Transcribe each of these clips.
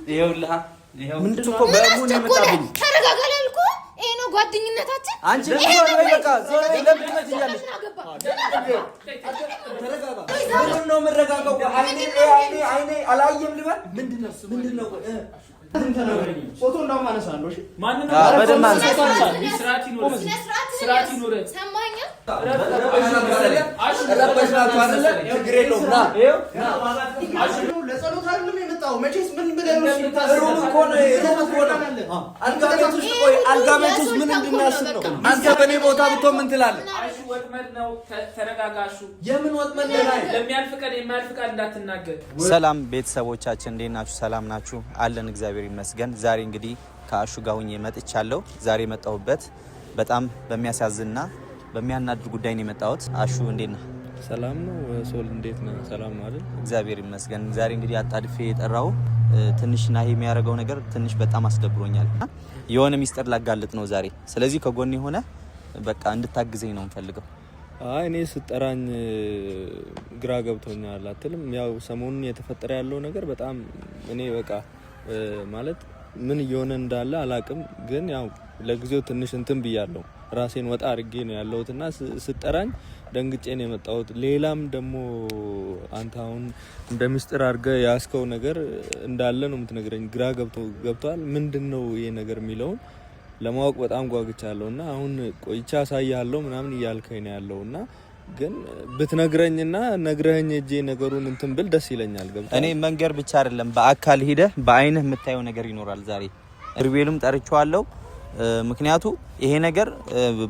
ይኸውልህ ምንድን እኮ በሙን የመጣብኝ ተረጋጋላልኩ ይሄ ነው ጓደኝነታችን አንቺ ነው ወይ በቃ ዞር ለምን ትያለሽ ተረጋጋ ምንድን ነው መረጋጋው አይኔ አላየም ልበል ምንድን ነው ፎቶ እንዳማነሳለሁ እሺ ማንንም በደማን ስርዓት ይኖር ሰማኛ ረበሽናችሁ አይደለ ችግር የለውም ና ለጸሎት አይደለም የመጣው መቼስ ምን ብለህ ነው ሩም እኮ ነው አልጋ ቤት ውስጥ ቆይ አልጋ ቤት ውስጥ ምን እንድናስብ ነው አንተ በኔ ቦታ ብትሆን ምን ትላለህ አሹ ወጥመድ ነው ተረጋጋሹ የምን ወጥመድ ነው ለሚያልፍቀን የማያልፍቀን እንዳትናገር ሰላም ቤተሰቦቻችን እንዴት ናችሁ ሰላም ናችሁ አለን እግዚአብሔር ይመስገን ዛሬ እንግዲህ ከአሹ ጋር ሆኜ መጥቻለሁ ዛሬ መጣሁበት በጣም በሚያሳዝንና በሚያናድድ ጉዳይ ነው የመጣሁት አሹ እንዴት ነህ ሰላም ነው ሶል እንዴት ነህ ሰላም ነው አይደል እግዚአብሔር ይመስገን ዛሬ እንግዲህ አጣድፌ የጠራው ትንሽ ናሂ የሚያደርገው ነገር ትንሽ በጣም አስደብሮኛል የሆነ ሚስጥር ላጋልጥ ነው ዛሬ ስለዚህ ከጎኔ ሆነ በቃ እንድታግዘኝ ነው የምፈልገው እኔ ስጠራኝ ግራ ገብቶኛል አትልም ያው ሰሞኑን የተፈጠረ ያለው ነገር በጣም እኔ በቃ ማለት ምን እየሆነ እንዳለ አላቅም ግን ያው ለጊዜው ትንሽ እንትን ብያለሁ ራሴን ወጣ አድርጌ ነው ያለሁትና ስጠራኝ ደንግጬ ነው የመጣሁት ሌላም ደግሞ አንተ አሁን እንደ ሚስጥር አድርገህ ያስከው ነገር እንዳለ ነው የምትነግረኝ ግራ ገብቷል ምንድነው ይሄ ነገር የሚለውን ለማወቅ በጣም ጓግቻለሁና አሁን ቆይቻ ሳያለው ምናምን እያልከኝ ነው ያለውና ግን ብትነግረኝና ነግረኸኝ እጄ ነገሩን እንትን ብል ደስ ይለኛል ገብቷል እኔ መንገር ብቻ አይደለም በአካል ሄደህ በአይንህ የምታየው ነገር ይኖራል ዛሬ ክሩቤልም ጠርቼዋለሁ ምክንያቱ ይሄ ነገር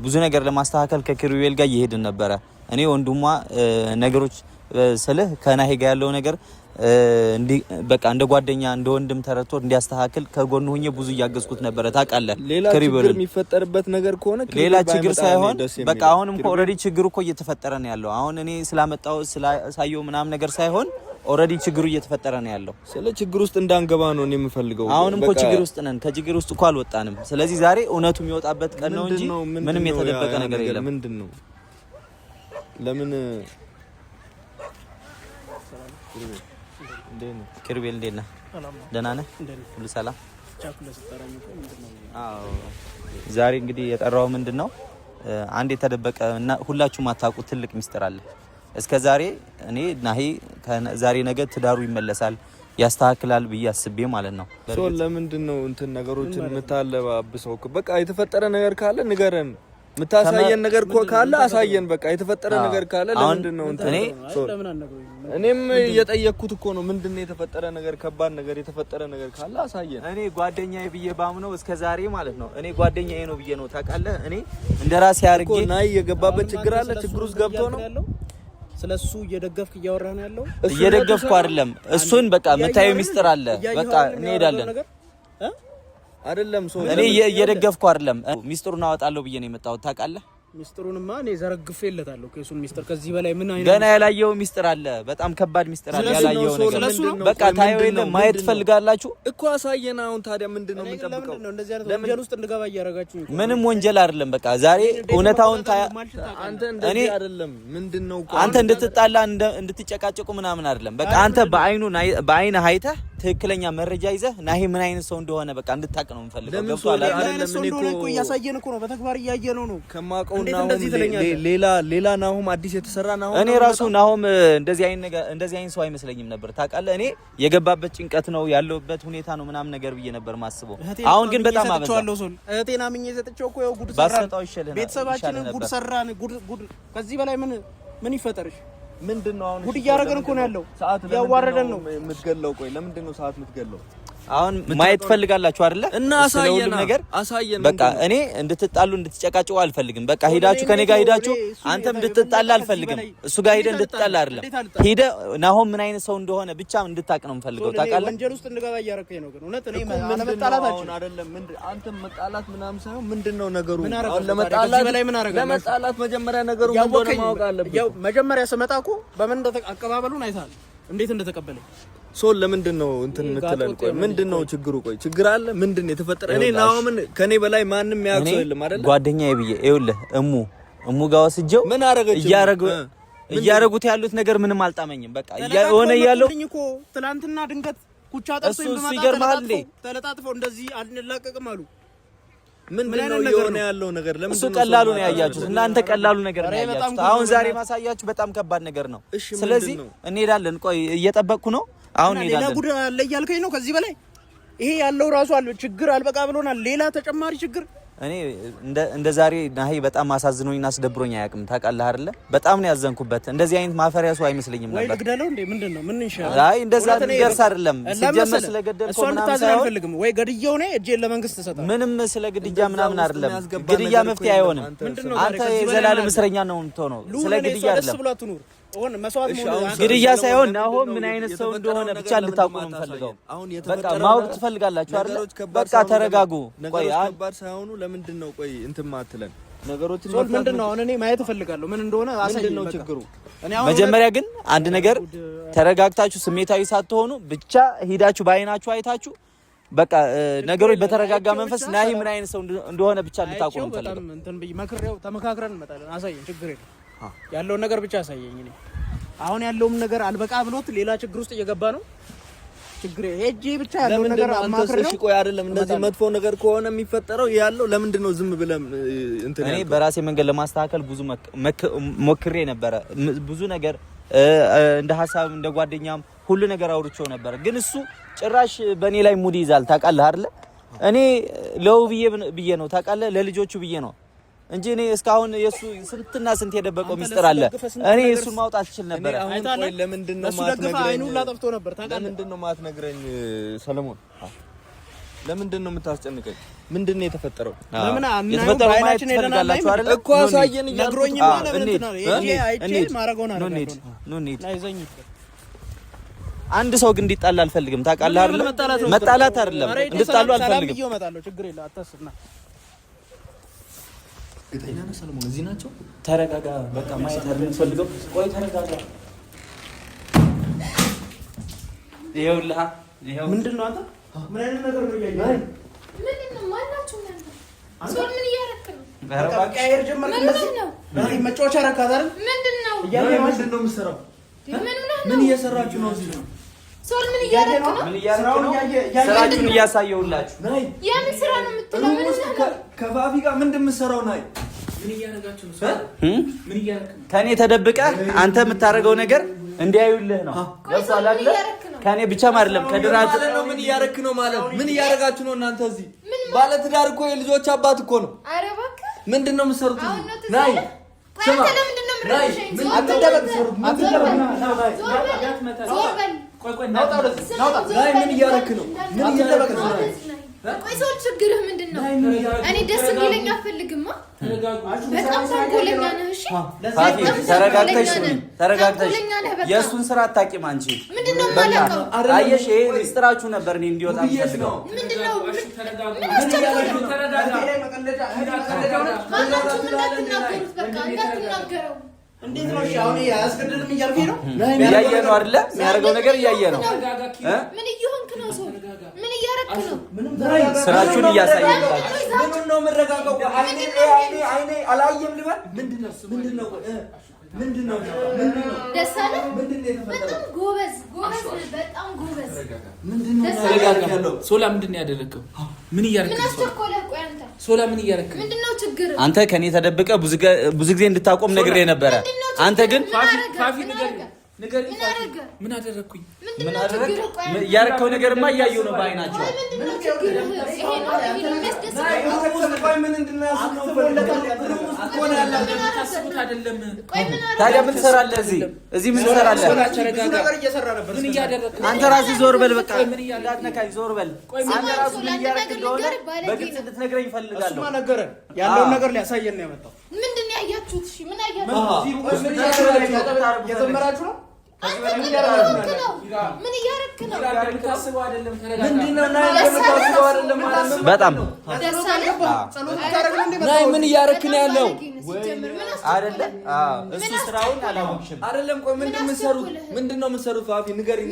ብዙ ነገር ለማስተካከል ከክሩቤል ጋር እየሄድን ነበር እኔ ወንድሟ ነገሮች ስልህ ከናሂ ጋር ያለው ነገር በቃ እንደ ጓደኛ እንደ ወንድም ተረቶ እንዲያስተካክል ከጎኑ ሆኜ ብዙ ያገዝኩት ነበር ታውቃለህ ክሩቤል የሚፈጠርበት ነገር ከሆነ ሌላ ችግር ሳይሆን በቃ አሁንም ኦሬዲ ችግሩ እኮ እየተፈጠረ ነው ያለው አሁን እኔ ስላመጣው ሳየው ምናምን ነገር ሳይሆን ኦሬዲ ችግሩ እየተፈጠረ ነው ያለው ስለ ችግር ውስጥ እንዳንገባ ነው እኔ የምፈልገው አሁንም እኮ ችግር ውስጥ ነን ከችግር ውስጥ እኮ አልወጣንም ስለዚህ ዛሬ እውነቱ የሚወጣበት ቀን ነው እንጂ ምንም የተደበቀ ነገር የለም ምንድነው ለምን ክሩቤል እንዴት ነህ ደህና ነህ ሁሉ ሰላም አዎ ዛሬ እንግዲህ የጠራው ምንድነው አንድ የተደበቀ እና ሁላችሁም አታውቁት ትልቅ ሚስጥር አለ እስከዛሬ እኔ ናሂ ከዛሬ ነገ ትዳሩ ይመለሳል ያስተካክላል ብዬ አስቤ ማለት ነው ሶል ለምንድነው እንትን ነገሮችን መታለባብሰው በቃ የተፈጠረ ነገር ካለ ንገረን ምታሳየን ነገር ካለ አሳየን በቃ የተፈጠረ ነገር ካለ ለምንድነው እንትን እኔም እየጠየቅኩት እኮ ነው ምንድነው የተፈጠረ ነገር ከባድ ነገር የተፈጠረ ነገር ካለ አሳየን እኔ ጓደኛዬ ብዬ ባምነው እስከዛሬ ማለት ነው እኔ ጓደኛዬ ነው ብዬ ነው ታውቃለህ እኔ እንደራሴ አርጌ እኮ ናይ የገባበት ችግር አለ ችግር ውስጥ ገብቶ ነው ስለሱ እየደገፍክ እያወራህ ነው ያለው እየደገፍኩ አይደለም እሱን በቃ መታየው ሚስጥር አለ በቃ እንሄዳለን አይደለም ሶል እኔ እየደገፍኩ አይደለም ሚስጥሩን አወጣለሁ ብዬ ነው የመጣሁት ታውቃለህ ሚስጥሩንማ እኔ ዘረግፌለታለሁ ከሱን ሚስጥር ከዚህ በላይ ምን አይነት ገና ያላየው ሚስጥር አለ በጣም ከባድ ሚስጥር አለ ያላየው ነገር በቃ ታየው የለም ማየት ፈልጋላችሁ እኮ አሳየና አሁን ታዲያ ምንድነው የምንጠብቀው እንደዚህ አይነት ወንጀል ውስጥ እንድገባ እያረጋችሁኝ ምንም ወንጀል አይደለም በቃ ዛሬ እውነታውን አንተ እንደዚህ አይደለም ምንድነው አንተ እንድትጣላ እንድትጨቃጨቁ ምናምን አይደለም በቃ አንተ በአይኑ አይተህ ትክክለኛ መረጃ ይዘህ ናሂ ምን አይነት ሰው እንደሆነ በቃ እንድታቅ ነው የምፈልገው ገብቷል አይደለም እኮ እያሳየን እኮ ነው በተግባር እያየነው ነው ከማቀው ሌላ ናሆም አዲስ የተሰራ ናሆም እኔ ራሱ ናሆም እንደዚህ አይነት ሰው አይመስለኝም ነበር ታውቃለህ እኔ የገባበት ጭንቀት ነው ያለውበት ሁኔታ ነው ምናምን ነገር ብዬ ነበር ማስበው አሁን ግን በጣም አበዛው እህቴና ምኜ ሰጥቼው እኮ ጉድ ሰራን ቤተሰባችንን ጉድ ሰራን ጉድ ከዚህ በላይ ምን ይፈጠርሽ ምንድነው አሁን ጉድ እያደረገን እኮ ነው ያለው ያዋረደን ነው የምትገለው ቆይ ለምንድነው ሰዓት የምትገለው አሁን ማየት ፈልጋላችሁ አይደለ እና አሳየን በቃ እኔ እንድትጣሉ እንድትጨቃጨቁ አልፈልግም በቃ ሄዳችሁ ከኔ ጋር ሄዳችሁ አንተም እንድትጣላ አልፈልግም እሱ ጋር ሄደ እንድትጣላ አይደለም ሄደ ናሆም ምን አይነት ሰው እንደሆነ ብቻ እንድታቅ ነው የምፈልገው ታውቃለህ ወንጀል ውስጥ እንድገባ እያረከኝ ነው ግን እውነት እኔ ለመጣላታችን አይደለም አንተም መጣላት ምናምን ሳይሆን ምንድነው ነገሩ ለመጣላት መጀመሪያ ነገሩ ምንድነው ማወቅ አለብህ ያው መጀመሪያ ስመጣ እኮ በምን አቀባበሉን አይታል እንዴት እንደተቀበለ ሶል ለምንድነው እንትን ምትለን ቆይ ምንድነው ችግሩ ቆይ ችግር አለ ምንድነው የተፈጠረ እኔ ናሆምን ከኔ በላይ ማንንም ያውቀው የለም አይደል ጓደኛዬ ብዬ ይኸውልህ እሙ ጋር ወስጄው ምን አረጋች እያረጉት ያሉት ነገር ምንም አልጣመኝም በቃ የሆነ ያለው እኮ ትላንትና ድንገት ኩቻ ጠርቶ ይመጣ ተለጣጥፎ እንደዚህ አንላቀቅም አሉ። ምንድነው የሆነ ያለው ነገር? ለምን እሱ ቀላሉ ነው ያያችሁት እናንተ ቀላሉ ነገር ነው ያያችሁት። አሁን ዛሬ ማሳያችሁ በጣም ከባድ ነገር ነው። ስለዚህ እንሄዳለን። ቆይ እየጠበቅኩ ነው። አሁን እንሄዳለን። ሌላ ጉድ አለ እያልከኝ ነው? ከዚህ በላይ ይሄ ያለው ራሱ አለ ችግር አልበቃ ብሎናል። ሌላ ተጨማሪ ችግር እኔ እንደ ዛሬ ናሂ በጣም አሳዝኖኝና አስደብሮኝ አያውቅም። ታውቃለህ አይደለ? በጣም ነው ያዘንኩበት። እንደዚህ አይነት ማፈሪያ ሰው አይመስለኝም ነበር። ወይ ልግደለው እንዴ? ምንድነው? ምን ይሻላል? አይ እንደዛ ደርስ አይደለም። ሲጀመር ስለገደልከው ምናምን ሳይሆን ወይ ገድየው ነው እጄን ለመንግስት ተሰጣ። ምንም ስለ ግድያ ምናምን አይደለም። ግድያ መፍትሄ አይሆንም። አንተ የዘላለም እስረኛ ነው የምትሆነው። ስለ ግድያ አይደለም። ግድያ ሳይሆን አሁን ምን አይነት ሰው እንደሆነ ብቻ እንድታውቁ ነው የምፈልገው። በቃ ማወቅ ትፈልጋላችሁ አይደል? በቃ ተረጋጉ። ቆይ ከባድ ሳይሆኑ ለምንድን ነው ቆይ እንትን ማትለን ነገሮችን ምንድን ነው? አሁን እኔ ማየት እፈልጋለሁ። ምን እንደሆነ አሳየኝ ነው ችግሩ። መጀመሪያ ግን አንድ ነገር ተረጋግታችሁ ስሜታዊ ሳትሆኑ ብቻ ሂዳችሁ በአይናችሁ አይታችሁ በቃ ነገሮች በተረጋጋ መንፈስ ናሂ ምን አይነት ሰው እንደሆነ ብቻ እንድታውቁ ነው የምፈልገው። እንትን መክሬው ተመካክረን እንመጣለን። አሳየኝ፣ ችግር የለም። ያለውን ነገር ብቻ አሳየኝ። እኔ አሁን ያለውም ነገር አልበቃ ብሎት ሌላ ችግር ውስጥ እየገባ ነው። ችግር ሄጄ ብቻ ያለውን ነገር አማክረው። ቆይ አይደለም እንደዚህ መጥፎ ነገር ከሆነ የሚፈጠረው ያለው ለምንድን ነው ዝም ብለም እንትን? እኔ በራሴ መንገድ ለማስተካከል ብዙ ሞክሬ ነበረ። ብዙ ነገር እንደ ሐሳብ እንደ ጓደኛም ሁሉ ነገር አውርቼው ነበር። ግን እሱ ጭራሽ በእኔ ላይ ሙድ ይዛል። ታውቃለህ አይደለ? እኔ ለውብዬ ብዬ ነው ታውቃለህ፣ ለልጆቹ ብዬ ነው እንጂ እኔ እስካሁን የሱ ስንትና ስንት የደበቀው ሚስጥር አለ። እኔ እሱን ማውጣት እችል ነበር። ቆይ ለምንድን ነው ማትነግረኝ? ለምንድን ነው ማትነግረኝ ሰለሞን? ለምንድን ነው የምታስጨንቀኝ? ምንድን ነው የተፈጠረው? የተፈጠረው ማየት ትፈልጋላችሁ አይደል? እኮ አሳየን ነግሮኝ ማለት ነው። አይቼ ማረጋው ነው። አንድ ሰው ግን እንዲጣላ አልፈልግም። ታውቃለህ አይደል? መጣላት አይደለም እንድጣሉ አልፈልግም። ችግር የለም አታስብና ግጠኛ ነው ሰለሞን። እዚህ ናቸው። ተረጋጋ። በቃ ማየት አይደለም ፈልገው። ቆይ ተረጋጋ። ይኸውልህ ምንድን ነው አንተ? ምን አይነት ነገር ነው ያየኸው? ምንድን ነው ማናችሁ ነው? ሶል ምን እያረክ ነው? በቃ ያየር ጀመርክ። እንደዚህ ነው መጫወቻ ረካት አይደል? ምንድን ነው ምንድን ነው የምትሰራው? ምን እየሰራችሁ ነው እዚህ ነው? ሶል ምን እያረክ ነው? ምን እያረክ ነው? ስራችሁን እያሳየሁላችሁ። ያን ስራ ነው የምትለው? ከፋፊ ጋር ምንድን የምትሰራው? ናይ ምን እያረጋችሁ ነው? ምን እያረክ ነው? ከኔ ተደብቀህ አንተ የምታረገው ነገር እንዲያዩልህ ነው። ለምሳሌ አይደለ? ከኔ ብቻም አይደለም ከድራት ነው። ምን እያረክ ነው ማለት? ምን እያረጋችሁ ነው እናንተ እዚህ? ባለ ትዳር እኮ የልጆች አባት እኮ ነው። ኧረ እባክህ ምንድን ነው የምትሰሩት? ናይ ስማ፣ ናይ ምን አትደበቅ። ናይ ምን እያረክ ነው? ምን እያረክ ነው? ቆይ ሰው ችግርህ ምንድን ነው? እኔ ደስ እንዲለኝ አልፈልግማ። በጣም ተንኮለኛ ነህ። እሺ ተረጋግተሽ ተረጋግተሽ የእሱን ስራ አታውቂም አንቺ። ምንድነው የማላውቀው? አየሽ፣ ይሄ ሚስጥራችሁ ነበር እኔ እንዲወጣ የምፈልገው። ምንድነው? እንዳትናገረው። እንዴት ነው? እሺ አሁን ያስገድልም እያልከኝ ነው? እያየህ ነው አይደለ? የሚያደርገው ነገር እያየህ ነው። ምን እየሆንክ ነው? ሰው ምን እያረክ ነው? ስራችሁን እያሳየሁላችሁ። ምኑን ነው የምረጋጋው? አይኔ አላየም ልበል? ምንድነው? ደስ አለህ? በጣም ጎበዝ በጣም ጎበዝ። ሶላ ምንድን ነው ያደረግከው? ምን እያረክ ነው? ምን አስቸኮለህ? ቆይ አንተ ሶላ ምን እያረክ ነው? ምንድነው ችግር? አንተ ከኔ ተደብቀህ ብዙ ጊዜ እንድታቆም ነግሬ ነበረ። አንተ ግን ፋፊ ንገሪኝ። ምን አደረኩኝ? ምን አደረክ? ያረከው ነገርማ እያየሁ ነው በአይናቸው። ምንድነው ችግር? ይሄ ነው የሚያስደስት። ታዲያ ምን ትሰራለህ እዚህ? ምን ትሰራለህ? አንተ ራስህ ዞር በል። በቃ እንዳትነካኝ ዞር በል። አንተ ራስህ ምን እያደረክ እንደሆነ በግልጽ እንድትነግረኝ እፈልጋለሁ። እሱማ ነገረን፣ ያለውን ነገር ሊያሳየን ነው የመጣው። ምንድን ነው ያያችሁት? እሺ ምን አያችሁ? የዘመራችሁ ነው? ምን እያረክ ነው? በጣም ምን እያረክ ነው ያለው? አይደለ? እሱ ስራውን አላወቅሽም አይደለም? ቆይ ምንድን ነው የምትሰሩት? ፋፊ ንገሪኝ።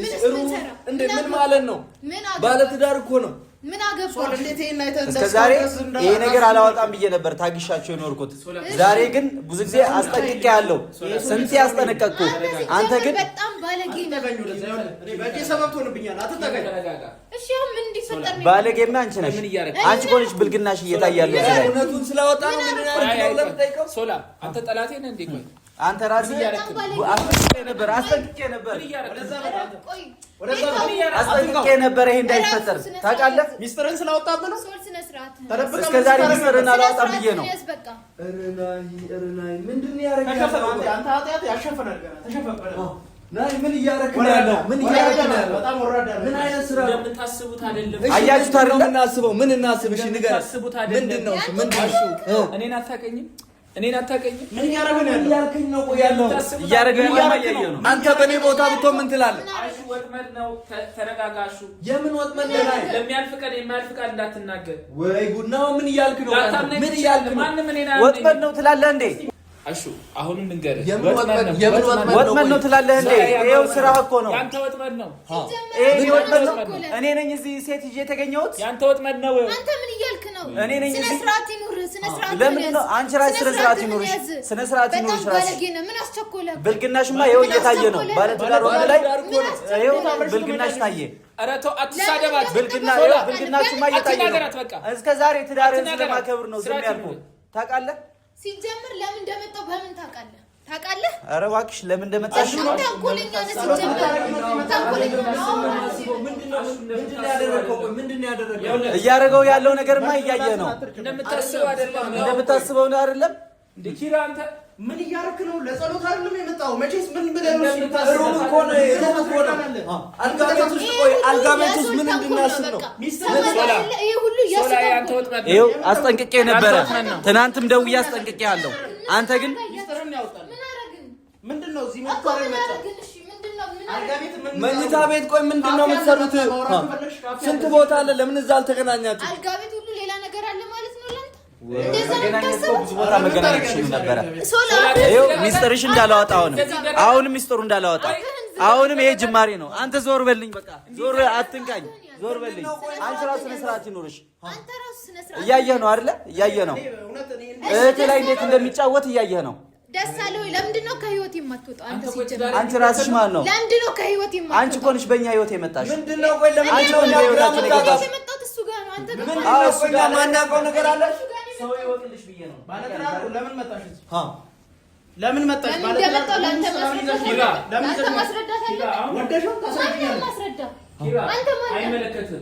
ምን ማለት ነው? ባለ ትዳር እኮ ነው። ምን አገባው? እስከዛሬ ይሄ ነገር አላወጣም ብዬ ነበር ታግሻቸው የኖርኩት። ዛሬ ግን ብዙ ጊዜ አስጠንቅቄ ያለው ስንት ያስጠነቀቅኩ። አንተ ግን በጣም ባለጌ ነህ። በእጄ ሰበብ ትሆንብኛለህ። አትጠጋኝ። እሺ ምን እንዲፈጠር ነው? ባለጌማ አንቺ ነሽ። አንቺ እኮ ነሽ ብልግናሽ እየታያለሁ። እውነቱን ስላወጣ ነው ምን ያደርጋል? ለምጠይቀው ሶላ አንተ ጠላቴ ነህ እንዴ? ቆይ አንተ ራስህ አስጠንቅቄ ነበር ይሄ እንዳይፈጠር ታውቃለህ። ሚስጥርን ስላወጣብህ ነው። እስከዛሬ ሚስጥርን አላወጣም ብዬ ነው። ምንድን ነው ያደረግኸው? አንተ ኃጢአት ያሸፈናል። ገና ተሸፈፈለ። ምን እያደረግህ ነው ያለው? ምን እያደረግህ ነው ያለው? በጣም ወራዳ ነው። ምን አይነት ስራ ነው የምታስቡት? አይደለም አያችሁት አይደል? የምናስበው ምን እናስብ? እሺ ንገረኝ። ምንድን ነው? እኔን አታውቀኝም? እኔን አታውቀኝም? ምን እያደረግህ ነው ያለው? እያልከኝ ነው? ቆይ ያለው እያደረግህ ነው። አንተ በእኔ ቦታ ብትሆን ምን ትላለህ? አሹ ወጥመድ ነው። ተረጋጋሹ። የምን ወጥመድ ነው? ለሚያልፍ ቀን የማያልፍ ቃል እንዳትናገር። ወይ ጉድ ነው። ምን እያልክ ነው? ምን እያልክ ነው? ማንም እኔን ወጥመድ ነው ትላለህ እንዴ? አሹ አሁንም ልንገርህ፣ ወጥመድ ነው ትላለህ እንዴ? ይኸው ስራ እኮ ነው። ያንተ ወጥመድ ነው። ይሄ ወጥመድ ነው። እኔ ነኝ እዚህ ሴት ይዤ የተገኘሁት። ያንተ ወጥመድ ነው። አንተ ምን እያልክ ነው? እኔ ነኝ ስነ እዚህ። ስርዓት ይኑር፣ ስነ ስርዓት። ለምን ነው አንቺ ራስሽ ስነ ስርዓት ይኑርሽ? ስነ ስርዓት ይኑርሽ ራስሽ። ባለጌ ነው። ምን አስቸኮለህ? ብልግናሽማ ይኸው እየታየ ነው። ባለትዳር ወንድ ላይ ይኸው ብልግናሽ ታየ። ኧረ ተው አትሳደባት። ብልግናሽማ እየታየ ነው። እስከ ዛሬ ትዳርን ስለማከብር ነው ዝም ያልኩህ። ታውቃለህ? ሲጀምር ለምን እንደመጣው በምን ታውቃለህ? ታውቃለህ? ኧረ እባክሽ ለምን እንደመጣሽ ነው። ተንኮለኛ ነህ ሲጀምር። ተንኮለኛ ምንድን ያደረገው? እያደረገው ያለው ነገርማ እያየ ነው። እንደምታስበው ነው አይደለም? ኪራ አንተ ምን እያደረክ ነው? ለጸሎት አይደለም የመጣው? መቼስ ምን ብለህ ነው? ሩም እኮ ነው። አልጋ ቤት ውስጥ ቆይ፣ አልጋ ቤት ውስጥ ምን እንድናስብ ነው? ይኸው አስጠንቅቄ ነበረ። ትናንትም ደውዬ አስጠንቅቄ ያለው አንተ ግን ምንድነው እዚህ መጥተው የመጣው? መኝታ ቤት ቆይ፣ ምንድነው የምትሰሩት? ስንት ቦታ አለ? ለምን እዛ አልተገናኛችሁ? አልጋ ቤት ሁሉ ሌላ ነገር አለ ማለት ነው ለአንተ? ብዙ ቦታ መገናኘት ይችሉ ነበረ። ይኸው ሚስጥርሽ እንዳላወጣ አሁንም ሚስጥሩ እንዳላወጣ አሁንም ይሄ ጅማሬ ነው። አንተ ዞር በልኝ፣ በቃ ዞር፣ አትንካኝ፣ ዞር በልኝ። አንቺ ራስህ ስነ ስርዓት ይኖርሽ። እያየህ ነው አይደለ? እያየህ ነው እህትህ ላይ እንዴት እንደሚጫወት እያየህ ነው። ደስ አለው። ለምንድን ነው ከህይወት የማትወጣው? አንተ ሲጀምር አንቺ ራስሽ ማለት ነው። ለምንድን ነው ከህይወት የማትወጣው? አንቺ እኮ ነሽ በእኛ ህይወት የመጣሽ። ምንድነው? ቆይ ለምን አንቺ እኮ ነሽ በህይወታችን የገባሽ። የመጣሁት እሱ ጋር ነው። አንተ ጋር እሱ ጋር ማናውቀው ነገር አለ። ሰው ይወቅልሽ ብዬ ነው። ባለትዳር ለምን መጣሽ? ለምን መጣሽ? ባለትዳር ለአንተ ማስረዳት አለ። ወደሽው ታሳድኛለሽ። ማስረዳ አንተ ማለት አይመለከትም።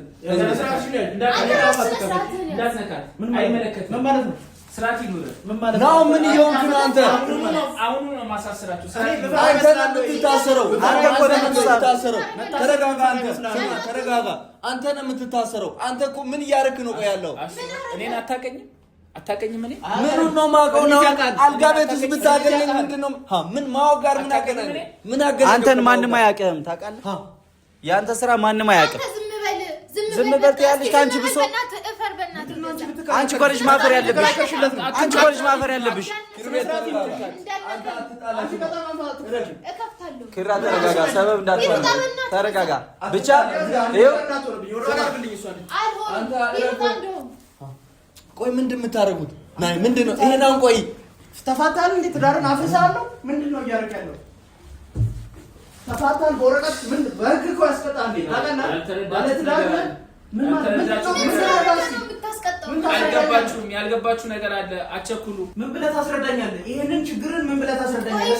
እንዳትነካት። አይመለከትም። ምን ማለት ነው? ስርዓት ይኑር። ምን ማለት ነው? ምን እየሆንክ ነው አንተ? አሁን ነው ማሳሰራችሁ። አንተ ነው የምትታሰረው። አንተ እኮ ነው የምትታሰረው። ተረጋጋ አንተ። ተረጋጋ። አንተ ነው የምትታሰረው። አንተ እኮ ምን እያደረክ ነው? ቆይ ያለው እኔን አታውቀኝም? አታውቀኝም? እኔ ምኑን ነው የማውቀው? ነው አልጋ ቤት ውስጥ ብታገኘኝ ምንድነው? ምን ማወቅ ጋር ምን አገናኘ? ምን አገናኘ? አንተን ማንም አያውቅህም። ታውቃለህ? የአንተ ስራ ማንም አያውቅም። ዝም በል ትያለሽ። ከአንቺ ብሶ አንቺ እኮ ነሽ ማፈር ያለብሽ። አንቺ እኮ ነሽ ማፈር ያለብሽ። ኪራ ተረጋጋ። ሰበብ እንዳትሆን ተረጋጋ። ብቻ ይኸው ቆይ ምንድን የምታደርጉት? ናይ ምንድን ነው ይሄን? አሁን ቆይ ተፋታል እንዴ? ትዳርን አፍርሳለሁ? ምንድን ነው እያደረክ ያለው? ተፋታል በወረቀት ምን በህግ እኮ ያስቀጣል እንዴ? ታውቃለህ? ባለትዳር ምን ማለት ነው? አልገባችሁም? ያልገባችሁ ነገር አለ። አቸኩሉ። ምን ብለህ ታስረዳኛለህ? ይሄንን ችግርን ምን ብለህ ታስረዳኛለህ?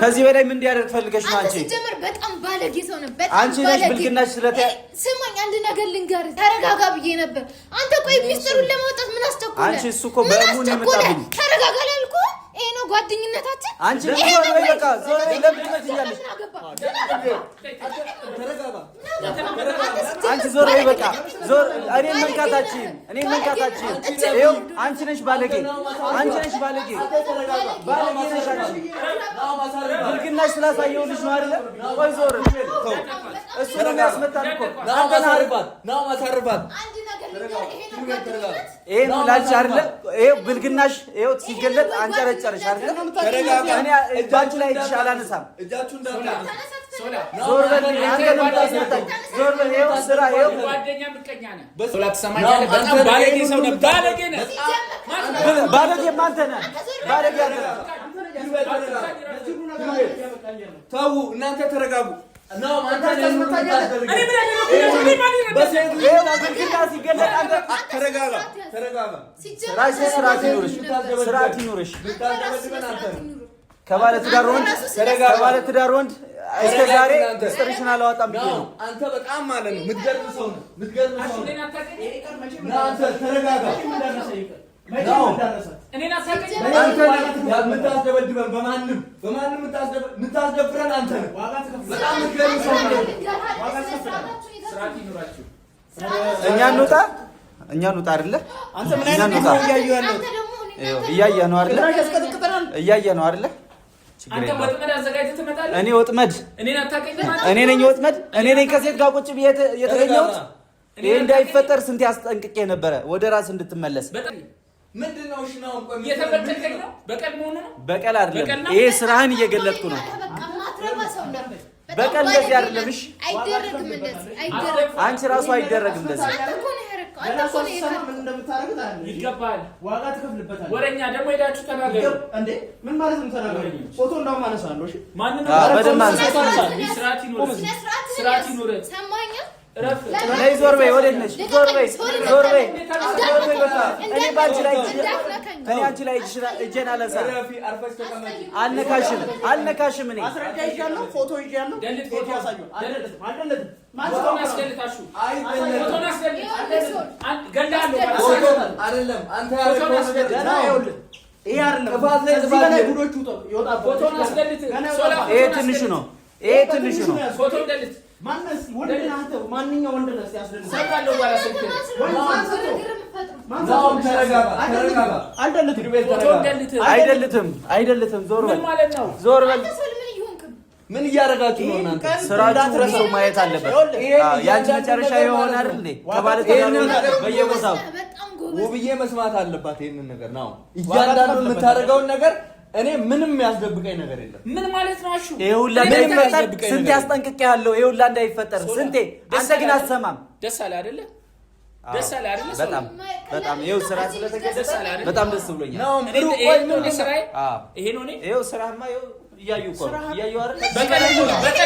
ከዚህ በላይ ምን እንዲያደርግ ፈልገሽ ነው? አንቺ ሲጀመር በጣም ባለጌ ሰው ነህ። በጣም አንቺ ነሽ ብልግናሽ ስለተ ስማኝ፣ አንድ ነገር ልንገርህ። ተረጋጋ ብዬ ነበር። አንተ ቆይ ሚስጥሩን ለማውጣት ምን አስቸኮለ? አንቺ እሱ እኮ በሙን የመጣብኝ። ተረጋጋ ላልኩህ ይሄ ነው ጓደኝነታችን። አንቺ ዞር በይ በቃ ዞር በይ። ለምን ትመጪኛለሽ? አንቺ ዞር በይ በቃ ዞር። እኔን መንካታችን ይኸው አንቺ ነሽ ባለጌ፣ አንቺ ነሽ ባለጌ፣ ባለጌ ነሽ አንቺ። ብልግናሽ ስላሳየሁልሽ ነው አይደለ? ቆይ ዞር። እሱ ነው የሚያስመታን እኮ። ናው ማሳርፋት ይሄ ነው ላንቺ አይደለ? ይሄው ብልግናሽ ይሄው ሲገለጥ አንጨረጨረሽ አይደለ? እኔ እጃችሁ ላይ እጅሽ አላነሳም። እጃችሁ እንዳታነሳ። ዞር በል። አንተ ነው የምታስመታኝ። ዞር በል። ይኸው ስራ ይኸው ጓደኛ ምቀኛ ነህ። ሶላ ትሰማኛለህ? በጣም ባለጌ ሰው ነህ። ባለጌ ነህ። ባለጌ አንተ ነህ። ባለጌ አንተ ነህ። ተው እናንተ ተረጋጉ። ነው አንተ ከባለ ትዳር ወንድ እስከ ዛሬ ስትሪሽን አላወጣም ብዬ ነው። አንተ በጣም ማለት ነው የምትገርም ሰው ነው። አንተ ተረጋጋ። የምታስደበድበን በማንም የምታስደፍረን አንተ ነህ። በጣም የምትገርም ሰው ነው። እኛ እንውጣ አይደለ? አንተ ምን አይነት ነው እያየህ ነው አይደለ? እያየህ ነው አይደለ? አንተ ወጥመድ አዘጋጅተህ ትመጣለህ። እኔ ወጥመድ እኔ ነኝ ወጥመድ። እኔ ነኝ ከሴት ጋር ቁጭ ብዬ የተገኘሁት። ይሄ እንዳይፈጠር ስንት ያስጠንቅቄ ነበረ ወደ ራስ እንድትመለስ። ምንድነው? እሺ ነው እየተበቀልከኝ ነው። በቀል መሆኑ ነው። በቀል አይደለም። ይሄ ስራህን እየገለጥኩ ነው። በቀል እንደዚህ አይደለም። እሺ አይደረግም። እንደዚህ አይደረግም። አንቺ ራሱ አይደረግም እንደዚህ። ይገባል። ዋጋ ትከፍልበታለህ። ወረኛ ደግሞ ሄዳችሁ ተናገሩ። እንዴ ምን ማለት ነው? ተናገሩ። ፎቶ እንዳውም አነሳለሁ። እሺ ማንንም በደንብ ስርዓት ይኑር። ሰማኛ ነይ ዞር በይ። ወዴት ነሽ? ዞር በይ። እኔ ባንቺ ላይ እጄን አላነሳም። አልነካሽም። እኔ ማስረጃ ይዣለሁ፣ ፎቶ ይዣለሁ። ፎቶ ያሳየው አይደለም። አንተ ያለው ገና ይኸውልህ፣ ይሄ አይደለም ጥፋት ላይ እዚህ በላይ ጉዶቹ ይወጣበት። ይሄ ትንሹ ነው። ፎቶ እንደልት ማንስ ወንድ ነህ አንተ? ማንኛው ወንድ ነህ? ሲያስደንቅ ሰራለው ባላ ስልክ አይደልትም። ዞር በል። ምን እያደረጋችሁ ነው እናንተ? ስራችሁ ማየት አለበት። ያንቺ መጨረሻ የሆነ አይደል እንዴ? ከባለ በየቦታው ውብዬ መስማት አለባት ይሄንን ነገር ነው። እያንዳንዱ የምታደርገውን ነገር እኔ ምንም ያስደብቀኝ ነገር የለም። ምን ማለት ነው? አሹ ይሄ ሁላ እንዳይፈጠር ስንት ያስጠንቅቄያለሁ። ይሄ ሁላ እንዳይፈጠር ስንቴ። አንተ ግን አትሰማም። ደስ አለ አይደለ? በጣም ይሄው ስራ ስለተገደሰ በጣም ደስ ብሎኛል። እኔ ስራዬ ይሄ ነው። ይሄው ስራማ ይሄው እያዩ እኮ ነው። እያዩ አይደል? በቀል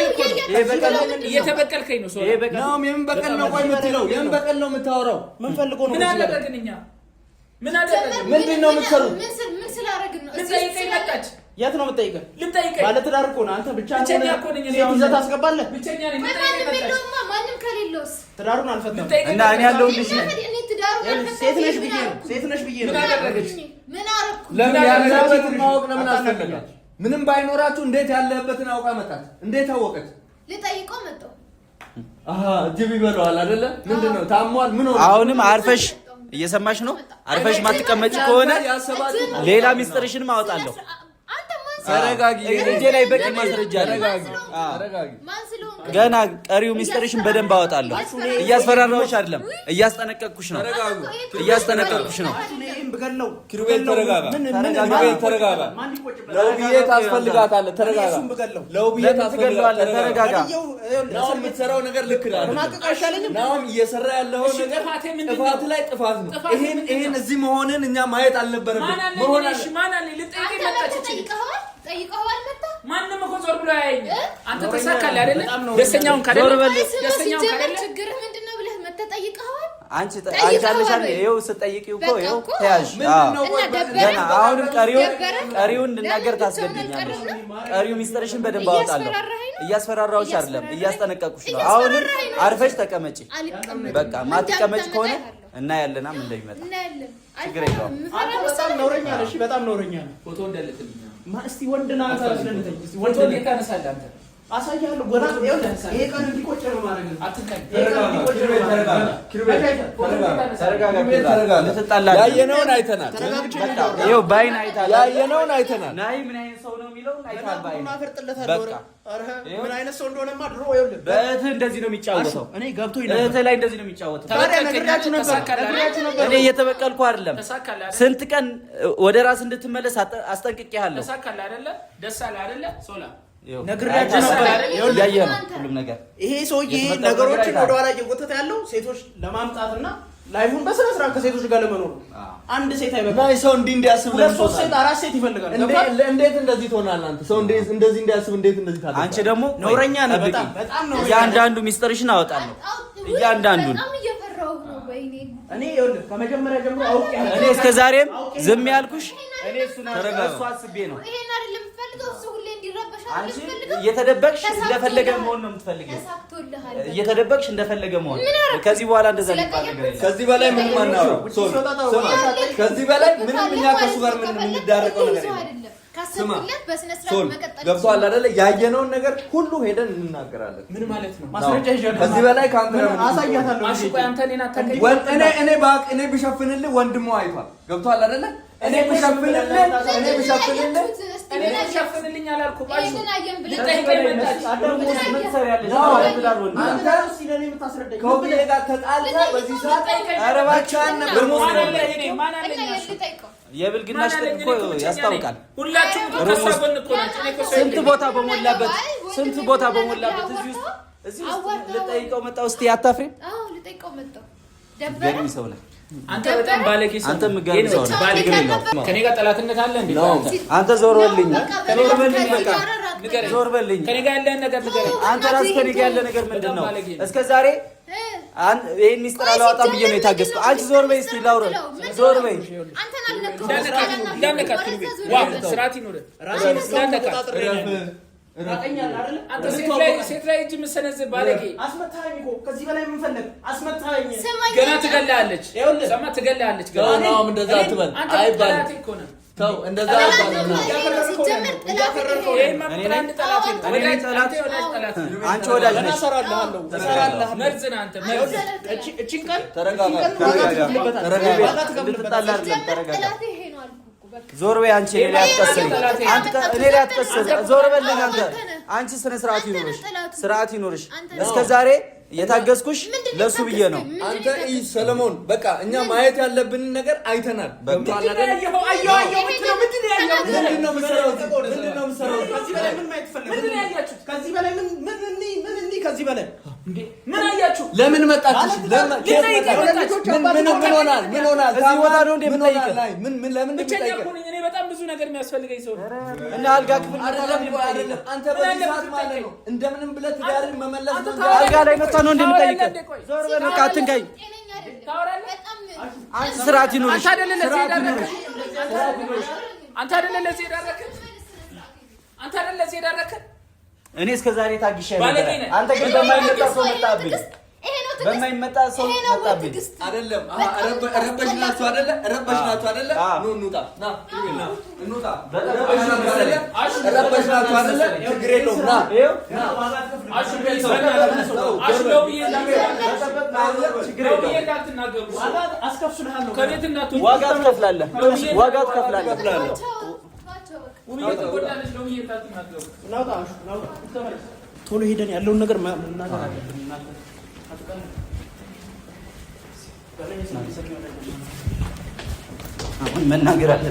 እኮ ይሄ በቀል እየተበቀልከኝ ነው። ይሄ በቀል ነው። የምን በቀል ነው? ቆይ የምትለው የምን በቀል ነው የምታወራው? ምን ፈልጎ ነው? ምን አደረግን እኛ? ምን አደረግን? ምንድን ነው የምትሰሩት? ምን ስላደረግን ነው? ልጠይቀኝ መጣች። የት ነው የምትጠይቀኝ? ልጠይቀኝ ባለ ትዳር እኮ ነው አንተ። ብቻህን እኮ ነኝ። ይዘህ ታስገባለህ? ብቸኛ ነኝ። ማንም ከሌለውስ ትዳሩን አልፈታም እና እኔ ያለሁልሽ ሴት ነሽ ብዬ ነው። ምን አደረገች? ምን አደረኩ? ለምን ያለበትን ማወቅ ለምን አስፈለገ? ምንም ባይኖራችሁ እንዴት ያለበትን አውቃ መጣት? እንዴት አወቀች? ልጠይቀው መጣሁ። ጅብ ይበላዋል አይደለ? ምንድነው ታሟል? ምን ሆነ? አሁንም አርፈሽ እየሰማሽ ነው። አርፈሽ ማትቀመጪ ከሆነ ሌላ ሚስጥርሽን ማወጣለሁ። ተረጋጊ። እጄ ላይ በቂ ማስረጃ አለ። ገና ቀሪው ሚስጥርሽን በደንብ አወጣለሁ። እያስፈራራሁሽ አይደለም፣ እያስጠነቀቅኩሽ ነው። ኪሩቤል ተረጋጋ። ለውብዬ ታስፈልጋታለህ። ተረጋጋ። ለውብዬ ታስፈልጋታለህ። ተረጋጋ። ናሁም የምትሰራው ነገር ልክ አይደለም። ናሁም እየሰራ ያለው ነገር ጥፋት ላይ ጥፋት ነው። ይሄን እዚህ መሆንን እኛ ማየት አልነበረብንም። ጠይቀዋል መጣ። ማንም እኮ ዞር ብሎ ያየኝ። አንተ ተሳካልህ አይደለ? ደስተኛውን ካደለ ችግርህ ምንድነው ብለህ መተህ ጠይቀዋል። አንቺ አለሽ አይደል? ይኸው ስትጠይቂው እኮ ይኸው ተያዥ። ገና አሁንም ቀሪውን እንድናገር ታስገድኛለሽ። ቀሪው ሚስጥርሽን በደንብ አወጣለሁ። እያስፈራራሁሽ አይደለም፣ እያስጠነቀቅኩሽ ነው። አሁንም አርፈሽ ተቀመጪ። በቃ ማትቀመጪ ከሆነ እናያለና ምን እንደሚመጣ ችግር የለውም። በጣም ነውረኛ ነሽ። በጣም ነውረኛ ነሽ። ፎቶ እንደልትልኝ እስቲ ወንድ ና ታስለንተኝ። እስቲ ወንድ እንዴት ታነሳለህ አንተ? አሳያለሁ። ጎራ ይሄ ቀን እንዲቆጭ ነው ማለት ነው። አትንካኝ። ያየነውን አይተናል። ይኸው ባይን አይተናል። ያየነውን አይተናል። ናይ ምን አይነት ሰው ነው የሚለውን አይተናል። ባይን ምን አይነት ሰው እንደሆነማ ድሮ ይኸውልህ፣ በእህትህ እንደዚህ ነው የሚጫወተው። እኔ ገብቶኝ ነበር። እህትህ ላይ እንደዚህ ነው የሚጫወተው። ነግራችሁ ነበር። እኔ እየተበቀልኩ አይደለም። ስንት ቀን ወደ ራስ እንድትመለስ አስጠንቅቄሃለሁ። ተሳካልህ አይደለ? ደስ አለህ አይደለ? ሶላ ነግሬያችሁ ነበር። ያየህ ነው ሁሉም ነገር። ይሄ ሰውዬ ነገሮችን ወደ ኋላ እየጎተተ ያለው ሴቶች ለማምጣትና ላይፉን በስነ ስርዓት ከሴቶች ጋር ለመኖር አንድ ሴት አይበቃም። ናይ ሰው እንዲያስብ ለሶስት ሴት አራት ሴት ይፈልጋል። እንዴት እንደዚህ ትሆናለህ አንተ? ሰው እንደዚህ እንዲያስብ እንዴት እንደዚህ ታደርጋለህ? አንቺ ደግሞ ነውረኛ ነህ። በጣም ነው። እያንዳንዱ ሚስጥርሽን አወጣለሁ። እያንዳንዱን እኔ ይኸውልህ ከመጀመሪያ ጀምሮ አውቄያለሁ። እኔ እስከ ዛሬም ዝም ያልኩሽ እኔ እሱ አስቤ ነው። ይሄን አይደለም የምፈልገው። እሱ ሁሌ እንዲረበሽ አንቺ እየተደበቅሽ እንደፈለገ መሆን ነው የምትፈልጊው። እየተደበቅሽ እንደፈለገ መሆን። ከዚህ በኋላ እንደዛ ሊባል ነገር የለም። ከዚህ በላይ ምንም አናወራም። ከዚህ በላይ ምንም እኛ ከሱ ጋር ምንም የምንዳረቀው ነገር የለም። ስማ ሶል ገብቶሃል አይደለ? ያየነውን ነገር ሁሉ ሄደን እንናገራለን። ምን ማለት ነው? ማስረጃ ይዣለሁ። ከዚህ በላይ ካንተ አሳያታለሁ። እኔ ብሸፍንልህ ወንድሙ አይቷል። ገብቶሃል አይደለ? እኔ ብሸፍንልኝ አላልኩም። የብልግናሽ እኮ ያስታውቃል። ሁላችሁም ስንት ቦታ በሞላበት እዚህ ውስጥ ልጠይቀው መጣሁ። እስቲ አታፍሪም? አዎ ልጠይቀው መጣሁ። ገርሚ ሰው ነህ አንተ። በጣም ባለጌ ሰው። አንተ ምገርም ሰው ነህ። ከኔ ጋር ጠላትነት አለ እንዴ? አንተ ዞር በልኝ፣ ዞር በልኝ፣ በቃ ዞር በልኝ። ከኔ ጋር ያለህን ነገር ንገረኝ። አንተ ራስህ ከኔ ጋር ያለ ነገር ምንድን ነው? እስከ ዛሬ ይሄን ሚስጥር አላወጣም ብዬ ነው የታገስኩት። አንቺ ዞር በይ እስቲ ላውራ። ዞር በይ። አንተን አልነካም። ስርዓት ይኑርህ። አንተ ሴት ላይ እጅ የምትሰነዝር ባለጌ። አስመታኸኝ እኮ ከዚህ በላይ ምን ፈለግ? አስመታኸኝ። ገና ትገላለች። ሰማ ትገላለች። ገና እንደዛ አትበል አይባልም። ተው እንደዛ አይባልም። አንቺ ወዳጅ ነሽ። ዞር በይ አንቺ። እኔ ላይ አትቀስሪ። ዞር በልኝ አንተ። አንቺ ስነ ስርዓት ይኖርሽ፣ ስርዓት ይኖርሽ። እስከ ዛሬ የታገስኩሽ ለሱ ብዬ ነው። አንተ ሰለሞን በቃ እኛ ማየት ያለብንን ነገር አይተናል። ከዚህ በላይ ምን አያችሁ? ለምን መጣች? ምን ሆናል? እዚህ ቦታ ነው እንደምጠይቅ ለምን እንደምጠይቅ እኔ በጣም ብዙ ነገር የሚያስፈልገኝ ሰው እና አልጋ ክፍል አይደለም። አንተ በዚህ ሰዓት ማለት ነው እንደምንም ብለህ ትዳርን መመለስ ነው። አልጋ ላይ መጣ ነው እንደምጠይቅ። ዞር በል በቃ አትንካኝ። አንቺ ስርዓት ይኑርሽ። አንተ አይደለ ለዚህ የዳረከን። እኔ እስከ ዛሬ ታግሼ ነበር። አንተ ግን በማይመጣ ሰው መጣብኝ። በማይመጣ ሰው መጣብኝ። አይደለም ረበሽናችሁ አይደለ? ኑ እንውጣ። ረበሽናችሁ አይደለ? ችግር የለውም። ዋጋ ትከፍላለህ። ቶሎ ሄደን ያለውን ነገር መናገር አለብን። አሁን መናገር አለ